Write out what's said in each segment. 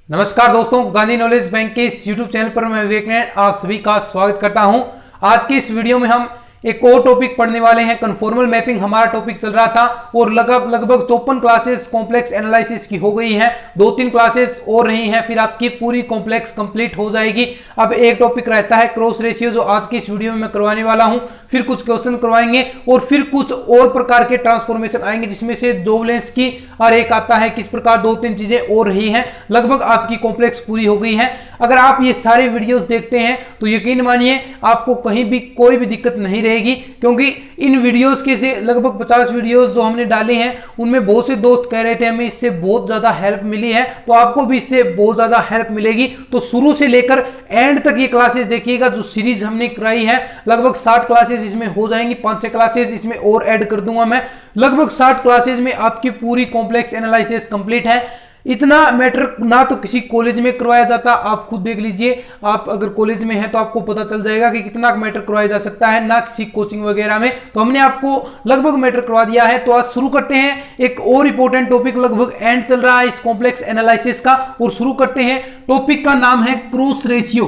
नमस्कार दोस्तों, Gandhi knowledge bank के इस YouTube चैनल पर मैं विवेक नारायण आप सभी का स्वागत करता हूं। आज के इस वीडियो में हम एक और टॉपिक पढ़ने वाले हैं। कन्फॉर्मल मैपिंग हमारा टॉपिक चल रहा था और लगभग 54 क्लासेस कॉम्प्लेक्स एनालिसिस की हो गई हैं। 2-3 क्लासेस और रही हैं, फिर आपकी पूरी कॉम्प्लेक्स कंप्लीट हो जाएगी। अब एक टॉपिक रहता है क्रॉस रेशियो, जो आज की इस वीडियो में मैं करवाने वाला हूं। फिर कुछ क्वेश्चन करवाएंगे और फिर कुछ और प्रकार के ट्रांसफॉर्मेशन आएंगे, जिसमें से जोवलेंस की और एक आता है। किस प्रकार 2-3 चीजें और रही हैं। लगभग आपकी कॉम्प्लेक्स पूरी हो गई है। अगर आप ये सारे वीडियोस देखते हैं तो यकीन मानिए आपको कहीं भी कोई भी दिक्कत नहीं रहेगी, क्योंकि इन वीडियोस के से लगभग 50 वीडियोस जो हमने डाले हैं उनमें बहुत से दोस्त कह रहे थे हमें इससे बहुत ज्यादा हेल्प मिली है, तो आपको भी इससे बहुत ज्यादा हेल्प मिलेगी। तो शुरू से लेकर एंड तक ये क्लासेस देखिएगा। जो सीरीज हमने कराई है लगभग 60 क्लासेस इसमें हो जाएंगी। 5-6 क्लासेस इसमें और ऐड कर दूंगा मैं। लगभग 60 क्लासेस में आपकी पूरी कॉम्प्लेक्स एनालिसिस कंप्लीट है। इतना मैटर ना तो किसी कॉलेज में करवाया जाता, आप खुद देख लीजिए। आप अगर कॉलेज में हैं तो आपको पता चल जाएगा कि कितना मैटर करवाया जा सकता है, ना किसी कोचिंग वगैरह में। तो हमने आपको लगभग मैटर करवा दिया है। तो आज शुरू करते हैं एक और इंपॉर्टेंट टॉपिक, लगभग एंड चल रहा है इस कॉम्प्लेक्स एनालिसिस का, और शुरू करते हैं। टॉपिक का नाम है क्रॉस रेशियो।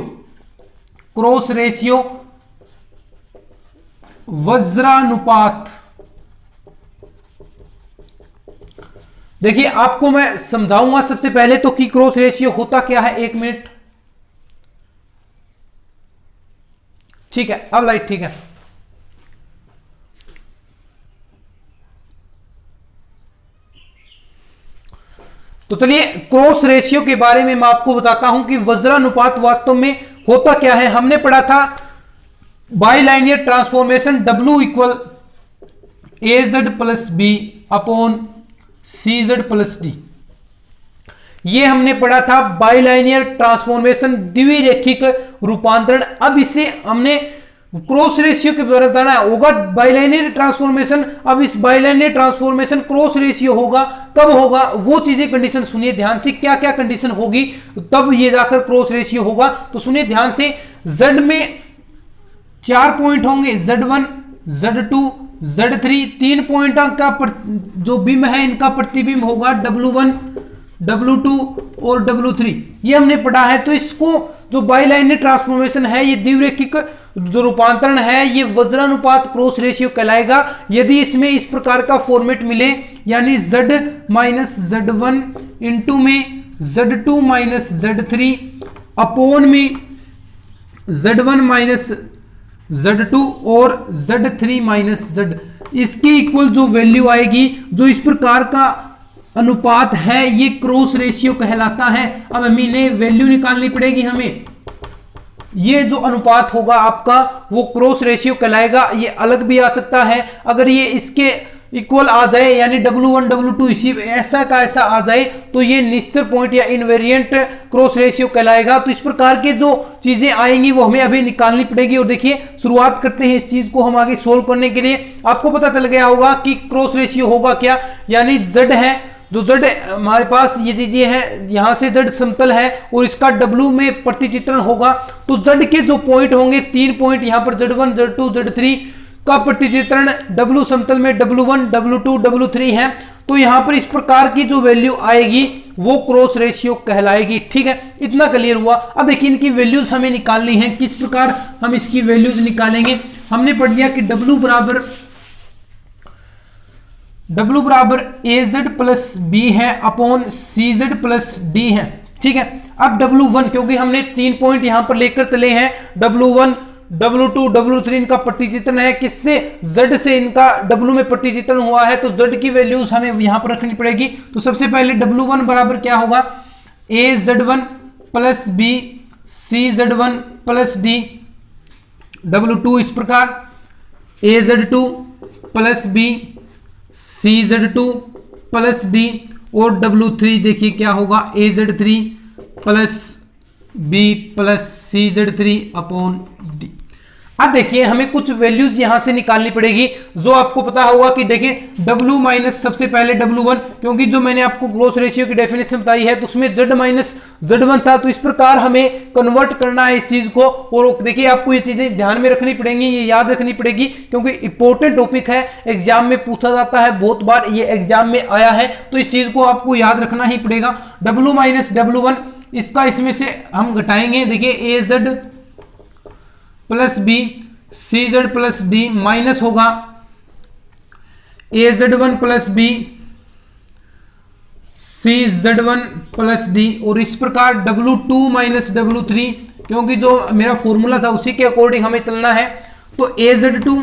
क्रॉस रेशियो, वज्रानुपात। देखिए आपको मैं समझाऊंगा सबसे पहले तो कि क्रॉस रेशियो होता क्या है। 1 मिनट, ठीक है। अब लाइट ठीक है। तो चलिए क्रॉस रेशियो के बारे में मैं आपको बताता हूं कि वज्रानुपात वास्तव में होता क्या है। हमने पढ़ा था bilinear transformation W equal AZ plus B upon CZ plus D। ये हमने पढ़ा था बाइलाइनियर ट्रांसफॉर्मेशन, द्विरेखिक रूपांतरण। अब इसे हमने क्रॉस रेशियो के द्वारा बताना होगा। बाइलाइनियर ट्रांसफॉर्मेशन, अब इस बाइलाइनियर ट्रांसफॉर्मेशन क्रॉस रेशियो होगा, कब होगा वो चीजें, कंडीशन सुनिए ध्यान से। क्या क्या कंडीशन होगी तब ये जाकर क्रॉस रेशियो होगा, तो सुनिए ध्यान से। Z में 4 पॉइंट होंगे, Z1, Z2, Z3। 3 पॉइंट का जो बिंब है इनका प्रतिबिंब होगा W1, W2 और W3। ये हमने पढ़ा है। तो इसको जो बाइलाइनियर ट्रांसफॉर्मेशन है, ये द्विरेखिक जो रूपांतरण है, ये वज्रानुपात क्रॉस रेशियो कहलाएगा। यदि इसमें इस प्रकार का फॉर्मेट मिले, यानी Z माइनस Z1 इंटू में Z2 माइनस Z3 अपोन में Z1 माइनस Z2 और Z3 माइनस Z, इसकी इक्वल जो वैल्यू आएगी, जो इस प्रकार का अनुपात है, ये क्रॉस रेशियो कहलाता है। अब हमें वैल्यू निकालनी पड़ेगी हमें। ये जो अनुपात होगा आपका वो क्रॉस रेशियो कहलाएगा। ये अलग भी आ सकता है, अगर ये इसके इक्वल आ जाए, यानी W1 W2 इसी ऐसा का ऐसा आ जाए, तो ये निश्चित पॉइंट या इनवेरिएंट क्रॉस रेशियो कहलाएगा। तो इस प्रकार के जो चीजें आएंगी वो हमें अभी निकालनी पड़ेगी। और देखिए शुरुआत करते हैं इस चीज को हम आगे सोल्व करने के लिए। आपको पता चल गया होगा कि क्रॉस रेशियो होगा क्या, यानी Z है, जो Z हमारे पास ये चीजें हैं, यहां से Z समतल है और इसका W में प्रतिचित्रण होगा। तो Z के जो पॉइंट होंगे, 3 पॉइंट यहां पर Z1, Z2, Z3 का प्रतिचित्रण W समतल में W1, W2, W3 है। तो यहां पर इस प्रकार की जो वैल्यू आएगी वो क्रॉस रेशियो कहलाएगी। ठीक है, इतना क्लियर हुआ। अब देखिए इनकी वैल्यूज हमें निकालनी है। किस प्रकार हम इसकी वैल्यूज निकालेंगे। हमने पढ़ लिया कि W बराबर AZ प्लस B है अपॉन CZ प्लस D है। ठीक है, अब W1, क्योंकि हमने 3 पॉइंट यहां पर लेकर चले हैं, W1, W2, W3 इनका प्रतिचित्रण है किससे, Z से इनका W में प्रतिचित्रण हुआ है। तो Z की वैल्यूज हमें यहां पर रखनी पड़ेगी। तो सबसे पहले W1 बराबर क्या होगा, AZ1 plus B CZ1 plus D। W2 इस प्रकार AZ2 plus B CZ2 plus D, और W3 देखिए क्या होगा, AZ3 plus B plus CZ3 upon D। अब देखिए हमें कुछ वैल्यूज यहां से निकालनी पड़ेगी, जो आपको पता होगा कि देखिए W माइनस सबसे पहले W1, क्योंकि जो मैंने आपको क्रॉस रेशियो की डेफिनेशन बताई है तो उसमें Z माइनस Z1 था। तो इस प्रकार हमें कन्वर्ट करना है इस चीज को। और देखिए आपको ये चीजें ध्यान में रखनी पड़ेंगी, ये याद रखनी पड़ेगी, क्योंकि इंपॉर्टेंट टॉपिक है, एग्जाम में पूछा जाता है, बहुत बार ये एग्जाम में आया है। तो इस चीज को आपको याद रखना ही पड़ेगा। W माइनस W1 इसका इसमें से हम घटाएंगे, देखिए A Z plus B C Z plus D minus होगा A Z one plus B C Z one plus D, और इस प्रकार W2 माइनस W3, क्योंकि जो मेरा फॉर्मूला था उसी के अकॉर्डिंग हमें चलना है, तो AZ2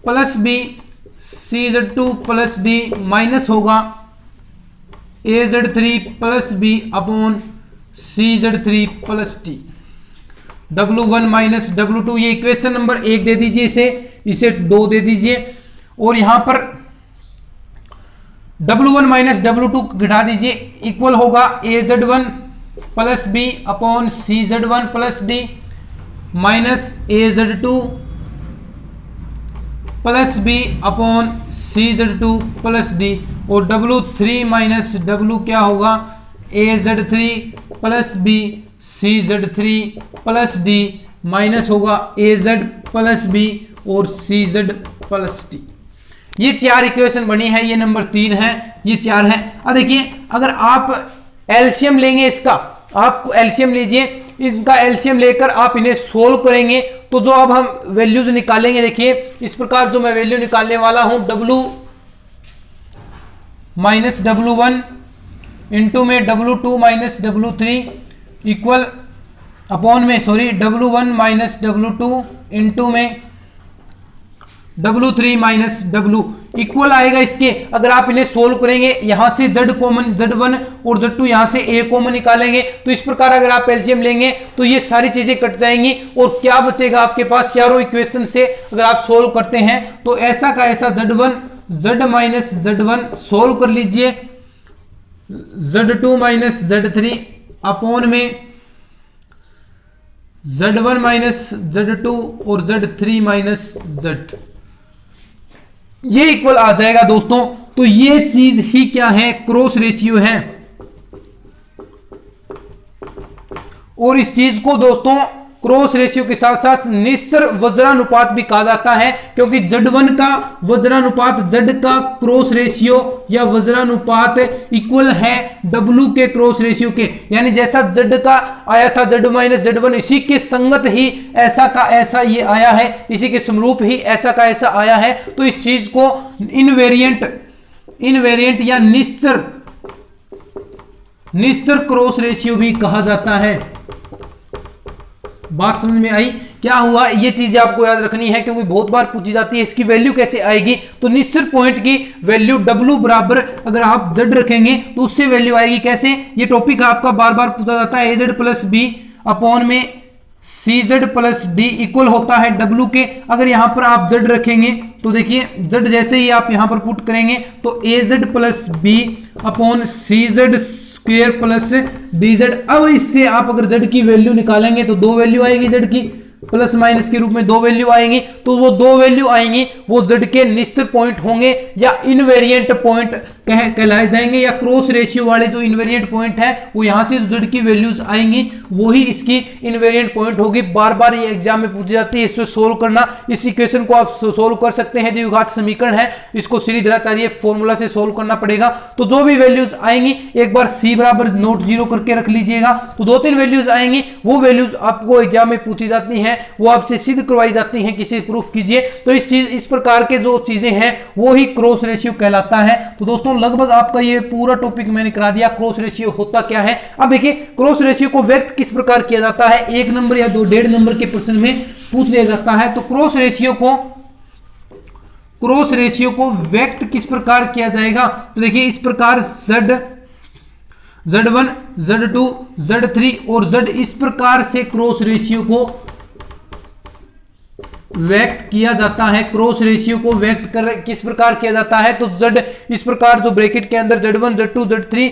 plus b CZ2 plus D minus होगा AZ3 plus b upon CZ3 plus d, W1 minus W2, ये इक्वेशन नंबर 1 दे दीजिए, इसे 2 दे दीजिए, और यहां पर W1 माइनस W2 घटा दीजिए, इक्वल होगा AZ1 plus b upon CZ1 plus D minus AZ2 plus b upon CZ2 plus D, और W3 माइनस W क्या होगा AZ3 plus b CZ3 plus D minus होगा AZ प्लस बी और CZ plus d. ये 4 equation बनी है, ये number 3 है, ये 4 है। अब देखिए अगर आप एलसीएम लेंगे, इसका आप एलसीएम लीजिए, इनका एलसीएम लेकर आप इन्हें सोल्व करेंगे तो जो अब हम वैल्यूज निकालेंगे, देखिए इस प्रकार जो मैं वैल्यू निकालने वाला हूं W माइनस W1 इंटू में W2 minus W3 equal upon में W1 माइनस W2 इंटू में W3 माइनस W इक्वल आएगा इसके। अगर आप इन्हें सोल्व करेंगे, यहां से Z कॉमन Z1 और Z2 यहां से A कॉमन निकालेंगे, तो इस प्रकार अगर आप एलसीएम लेंगे तो ये सारी चीजें कट जाएंगी और क्या बचेगा आपके पास, चारों इक्वेशन से अगर आप सोल्व करते हैं तो ऐसा का ऐसा Z1 Z minus Z1 solve कर लीजिए, Z2 माइनस Z3 अपॉन में Z1 माइनस Z2 और Z3 माइनस Z, ये इक्वल आ जाएगा दोस्तों। तो ये चीज ही क्या है, क्रॉस रेशियो है, और इस चीज को दोस्तों क्रॉस रेशियो के साथ साथ निश्चर वज्रानुपात भी कहा जाता है, क्योंकि Z1 का वज्रानुपात Z का क्रॉस रेशियो या वज्रानुपात इक्वल है W के क्रॉस रेशियो के, यानी जैसा Z का आया था Z माइनस Z1, इसी के संगत ही ऐसा का ऐसा ये आया है, इसी के समरूप ही ऐसा का ऐसा आया है। तो इस चीज को इनवेरिएंट या निश्चर क्रॉस रेशियो भी कहा जाता है। बात समझ में आई क्या हुआ, ये चीजें आपको याद रखनी है क्योंकि बहुत बार पूछी जाती है इसकी वैल्यू कैसे आएगी। तो निश्चित पॉइंट की वैल्यू W बराबर अगर आप Z रखेंगे तो उससे वैल्यू आएगी कैसे, ये टॉपिक आपका बार बार पूछा जाता है। AZ प्लस बी अपॉन में CZ प्लस डी इक्वल होता है W के। अगर यहां पर आप Z रखेंगे तो देखिए Z जैसे ही आप यहां पर पुट करेंगे तो AZ plus b upon CZ square plus DZ। अब इससे आप अगर Z की वैल्यू निकालेंगे तो 2 वैल्यू आएगी Z की, प्लस माइनस के रूप में 2 वैल्यू आएंगी, तो वो 2 वैल्यू आएंगी वो Z के निश्चित पॉइंट होंगे या इनवेरिएंट पॉइंट कहलाए जाएंगे, या क्रॉस रेशियो वाले जो इनवेरिएंट पॉइंट है वो यहां से Z की वैल्यूज आएंगी वही इसकी इनवेरिएंट पॉइंट होगी। बार बार ये एग्जाम में पूछी जाती है, इसको सोल्व करना। इस इक्वेशन को आप सोल्व कर सकते हैं, द्विघात समीकरण है, इसको श्रीधराचार्य फॉर्मूला से सोल्व करना पड़ेगा। तो जो भी वैल्यूज आएंगी एक बार C बराबर नोट 0 करके रख लीजिएगा, तो 2-3 वैल्यूज आएंगी, वो वैल्यूज आपको एग्जाम में पूछी जाती हैं, वो आपसे सिद्ध करवाई जाती हैं, किसी प्रूफ कीजिए। तो इस प्रकार के जो चीजें हैं वो ही क्रॉस रेशियो कहलाता है। तो दोस्तों लगभग आपका ये पूरा टॉपिक मैंने करा दिया, क्रॉस रेशियो होता क्या है। अब देखिए क्रॉस रेशियो को व्यक्त किस प्रकार किया जाता है, 1 नंबर या 1.5 नंबर के प्रश्न में पूछ लिया जाता है। तो क्रॉस रेशियो को व्यक्त किस प्रकार किया जाएगा, तो देखिए इस प्रकार Z1 Z2 Z3 और Z, इस प्रकार से क्रॉस रेशियो को व्यक्त किया जाता है। क्रॉस रेशियो को व्यक्त कर किस प्रकार किया जाता है, तो Z इस प्रकार जो ब्रैकेट के अंदर Z1 Z2 Z3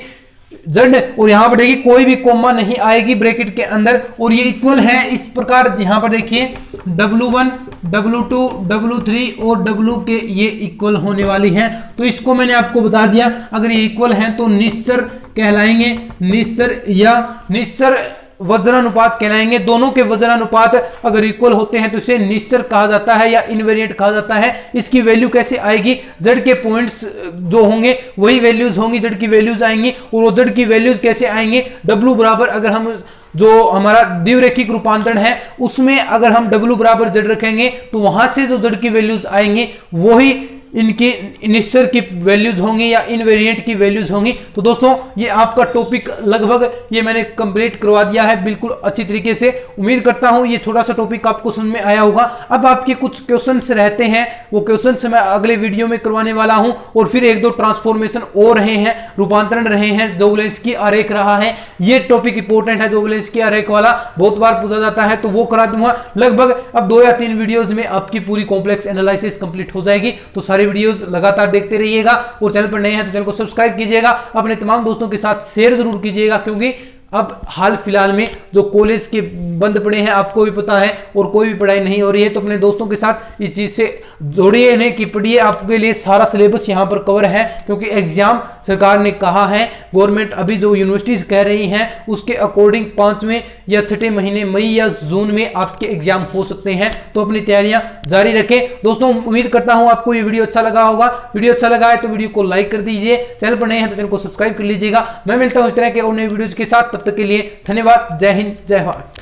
Z, और यहां पर देखिए कोई भी कॉमा नहीं आएगी ब्रैकेट के अंदर, और ये इक्वल है इस प्रकार। यहां पर देखिए W1 W2 W3 और W के ये इक्वल होने वाली हैं। तो इसको मैंने आपको बता दिया, अगर ये इक्वल हैं तो निश्चर कहलाएंगे, निश्चर या निश्चर वज्रानुपात कहलाएंगे। दोनों के वज्रानुपात अगर इक्वल होते हैं तो इसे निश्चर कहा जाता है या इनवेरिएंट कहा जाता है। इसकी वैल्यू कैसे आएगी, z के पॉइंट्स जो होंगे वही वैल्यूज होंगी, z की वैल्यूज आएंगी। और वो z की वैल्यूज कैसे आएंगे, w बराबर अगर हम जो हमारा द्विरेखिक रूपांतरण है उसमें अगर हम w बराबर z रखेंगे तो वहां से जो z की वैल्यूज आएंगी वही इनकी निश्चर की वैल्यूज होंगी या इनवेरिएंट की वैल्यूज होंगी। तो दोस्तों ये आपका टॉपिक लगभग ये मैंने कंप्लीट करवा दिया है बिल्कुल अच्छी तरीके से। उम्मीद करता हूं ये छोटा सा टॉपिक आपको समझ में आया होगा। अब आपके कुछ क्वेश्चंस रहते हैं, वो क्वेश्चंस मैं अगले वीडियो में करवाने वाला हूं। और फिर एक दो ट्रांसफॉर्मेशन और रहे हैं, रूपांतरण रहे हैं, जोवेलेंस्की आरेख रहा है। ये टॉपिक इंपॉर्टेंट है, जोवेलेंस्की आरेख वाला बहुत बार पूछा जाता है, तो वो करा दूंगा। लगभग अब 2 या 3 वीडियोज में आपकी पूरी कॉम्प्लेक्स एनालिसिस कंप्लीट हो जाएगी। तो सारे वीडियोस लगातार देखते रहिएगा और चैनल पर नए हैं तो चैनल को सब्सक्राइब कीजिएगा, अपने तमाम दोस्तों के साथ शेयर जरूर कीजिएगा, क्योंकि अब हाल फिलहाल में जो कॉलेज के बंद पड़े हैं आपको भी पता है और कोई भी पढ़ाई नहीं हो रही है, तो अपने दोस्तों के साथ इस चीज से जोड़िए इन्हें कि पढ़िए। आपके लिए सारा सिलेबस यहाँ पर कवर है, क्योंकि एग्जाम सरकार ने कहा है, गवर्नमेंट अभी जो यूनिवर्सिटीज कह रही हैं उसके अकॉर्डिंग 5वें या 6ठे महीने मई या जून में आपके एग्जाम हो सकते हैं। तो अपनी तैयारियां जारी रखें। दोस्तों उम्मीद करता हूं आपको ये वीडियो अच्छा लगा होगा। वीडियो अच्छा लगा है तो वीडियो को लाइक कर दीजिए, चैनल पर नए हैं तो चैनल को सब्सक्राइब कर लीजिएगा। मैं मिलता हूं इस तरह के और नए वीडियोज के साथ, तब तक के लिए धन्यवाद। जय हिंद, जय भारत।